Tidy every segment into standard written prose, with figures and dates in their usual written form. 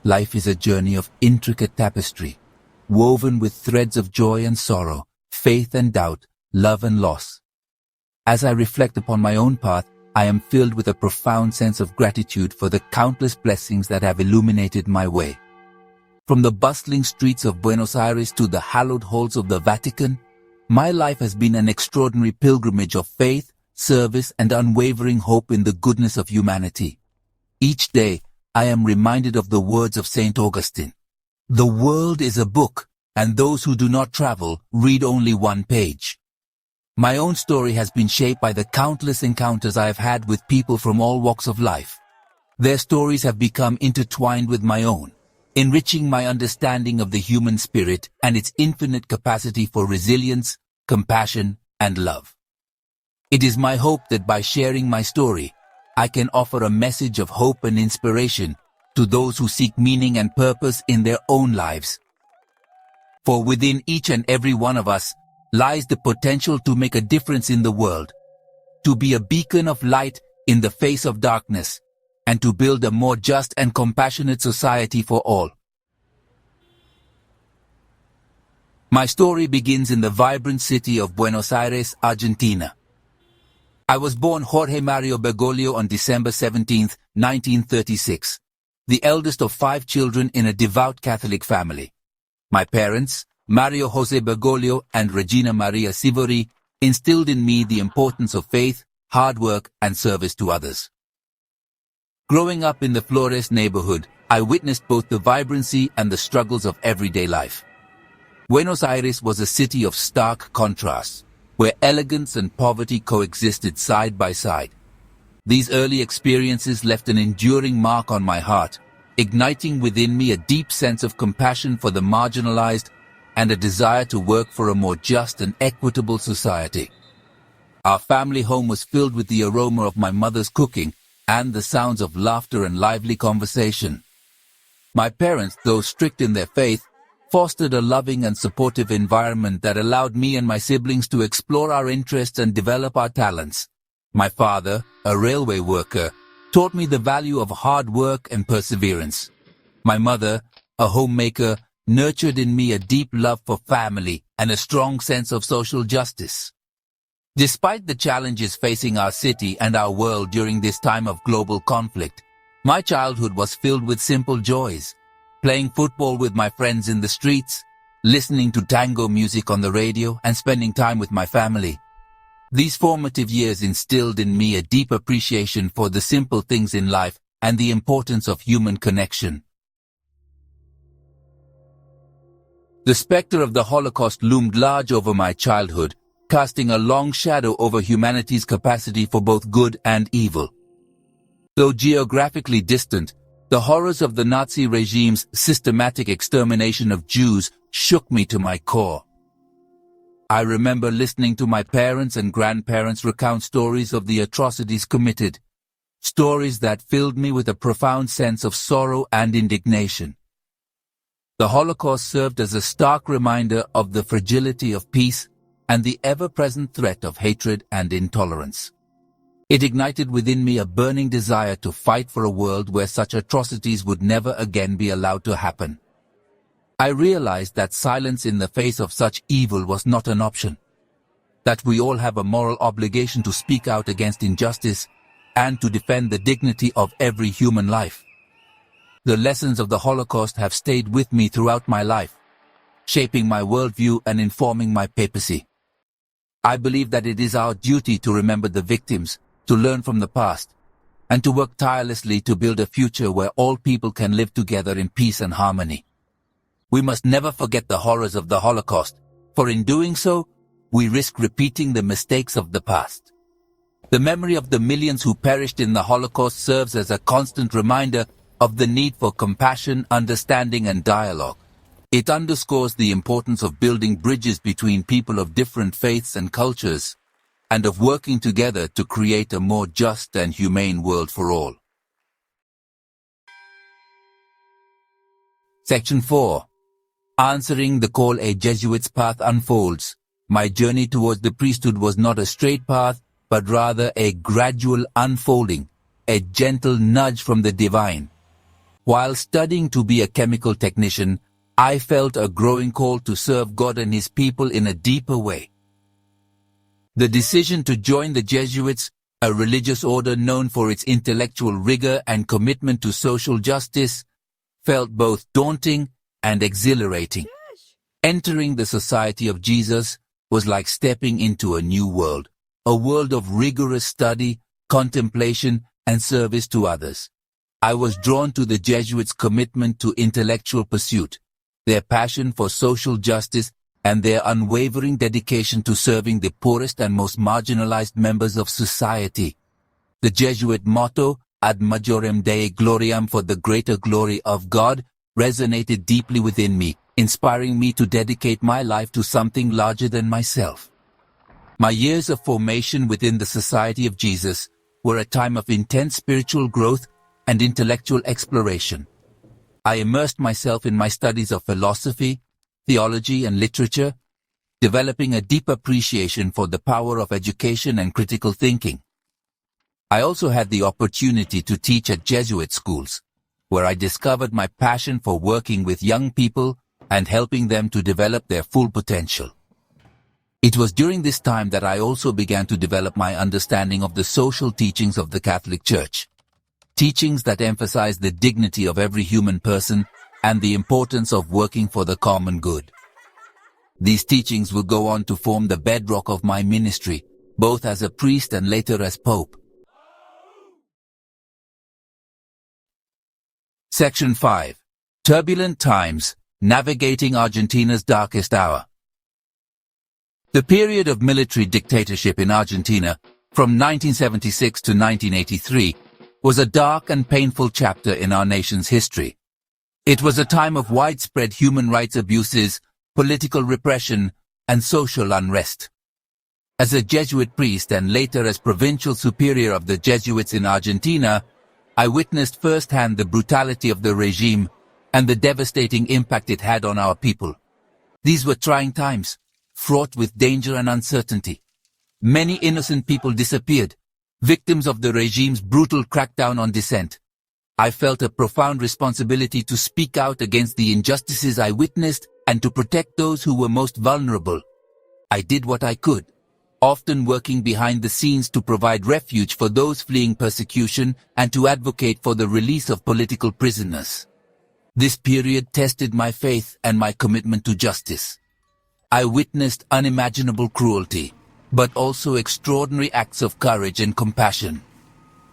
Life is a journey of intricate tapestry, woven with threads of joy and sorrow, faith and doubt, love and loss. As I reflect upon my own path, I am filled with a profound sense of gratitude for the countless blessings that have illuminated my way. From the bustling streets of Buenos Aires to the hallowed halls of the Vatican, my life has been an extraordinary pilgrimage of faith, service, and unwavering hope in the goodness of humanity. Each day, I am reminded of the words of Saint Augustine. The world is a book, and those who do not travel read only one page. My own story has been shaped by the countless encounters I have had with people from all walks of life. Their stories have become intertwined with my own, enriching my understanding of the human spirit and its infinite capacity for resilience, compassion, and love. It is my hope that by sharing my story, I can offer a message of hope and inspiration to those who seek meaning and purpose in their own lives. For within each and every one of us lies the potential to make a difference in the world, to be a beacon of light in the face of darkness, and to build a more just and compassionate society for all. My story begins in the vibrant city of Buenos Aires, Argentina. I was born Jorge Mario Bergoglio on December 17, 1936, the eldest of 5 children in a devout Catholic family. My parents, Mario Jose Bergoglio and Regina Maria Sivori, instilled in me the importance of faith, hard work, and service to others. Growing up in the Flores neighborhood, I witnessed both the vibrancy and the struggles of everyday life. Buenos Aires was a city of stark contrasts, where elegance and poverty coexisted side by side. These early experiences left an enduring mark on my heart, igniting within me a deep sense of compassion for the marginalized and a desire to work for a more just and equitable society. Our family home was filled with the aroma of my mother's cooking and the sounds of laughter and lively conversation. My parents, though strict in their faith, fostered a loving and supportive environment that allowed me and my siblings to explore our interests and develop our talents. My father, a railway worker, taught me the value of hard work and perseverance. My mother, a homemaker, nurtured in me a deep love for family and a strong sense of social justice. Despite the challenges facing our city and our world during this time of global conflict, my childhood was filled with simple joys, playing football with my friends in the streets, listening to tango music on the radio, and spending time with my family. These formative years instilled in me a deep appreciation for the simple things in life and the importance of human connection. The specter of the Holocaust loomed large over my childhood, casting a long shadow over humanity's capacity for both good and evil. Though geographically distant, the horrors of the Nazi regime's systematic extermination of Jews shook me to my core. I remember listening to my parents and grandparents recount stories of the atrocities committed, stories that filled me with a profound sense of sorrow and indignation. The Holocaust served as a stark reminder of the fragility of peace and the ever-present threat of hatred and intolerance. It ignited within me a burning desire to fight for a world where such atrocities would never again be allowed to happen. I realized that silence in the face of such evil was not an option, that we all have a moral obligation to speak out against injustice and to defend the dignity of every human life. The lessons of the Holocaust have stayed with me throughout my life, shaping my worldview and informing my papacy. I believe that it is our duty to remember the victims, to learn from the past, and to work tirelessly to build a future where all people can live together in peace and harmony. We must never forget the horrors of the Holocaust, for in doing so, we risk repeating the mistakes of the past. The memory of the millions who perished in the Holocaust serves as a constant reminder of the need for compassion, understanding, and dialogue. It underscores the importance of building bridges between people of different faiths and cultures, and of working together to create a more just and humane world for all. Section 4. Answering the call a Jesuit's path unfolds. My journey towards the priesthood was not a straight path, but rather a gradual unfolding, a gentle nudge from the divine. While studying to be a chemical technician, I felt a growing call to serve God and His people in a deeper way. The decision to join the Jesuits, a religious order known for its intellectual rigor and commitment to social justice, felt both daunting and exhilarating. Entering the Society of Jesus was like stepping into a new world, a world of rigorous study, contemplation, and service to others. I was drawn to the Jesuits' commitment to intellectual pursuit, their passion for social justice, and their unwavering dedication to serving the poorest and most marginalized members of society. The Jesuit motto, Ad majorem Dei gloriam, for the greater glory of God, resonated deeply within me, inspiring me to dedicate my life to something larger than myself. My years of formation within the Society of Jesus were a time of intense spiritual growth and intellectual exploration. I immersed myself in my studies of philosophy, theology, and literature, developing a deep appreciation for the power of education and critical thinking. I also had the opportunity to teach at Jesuit schools, where I discovered my passion for working with young people and helping them to develop their full potential. It was during this time that I also began to develop my understanding of the social teachings of the Catholic Church, teachings that emphasize the dignity of every human person and the importance of working for the common good. These teachings will go on to form the bedrock of my ministry, both as a priest and later as Pope. Section 5. Turbulent Times, Navigating Argentina's Darkest Hour. The period of military dictatorship in Argentina, from 1976 to 1983, was a dark and painful chapter in our nation's history. It was a time of widespread human rights abuses, political repression, and social unrest. As a Jesuit priest and later as provincial superior of the Jesuits in Argentina, I witnessed firsthand the brutality of the regime and the devastating impact it had on our people. These were trying times, fraught with danger and uncertainty. Many innocent people disappeared, victims of the regime's brutal crackdown on dissent. I felt a profound responsibility to speak out against the injustices I witnessed and to protect those who were most vulnerable. I did what I could, often working behind the scenes to provide refuge for those fleeing persecution and to advocate for the release of political prisoners. This period tested my faith and my commitment to justice. I witnessed unimaginable cruelty, but also extraordinary acts of courage and compassion.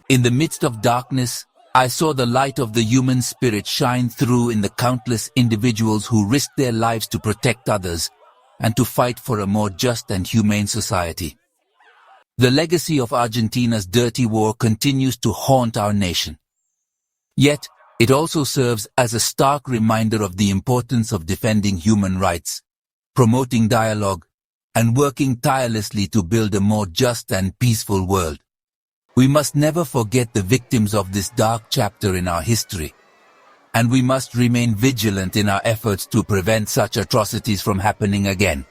In the midst of darkness, I saw the light of the human spirit shine through in the countless individuals who risked their lives to protect others and to fight for a more just and humane society. The legacy of Argentina's dirty war continues to haunt our nation. Yet, it also serves as a stark reminder of the importance of defending human rights, promoting dialogue, and working tirelessly to build a more just and peaceful world. We must never forget the victims of this dark chapter in our history, and we must remain vigilant in our efforts to prevent such atrocities from happening again.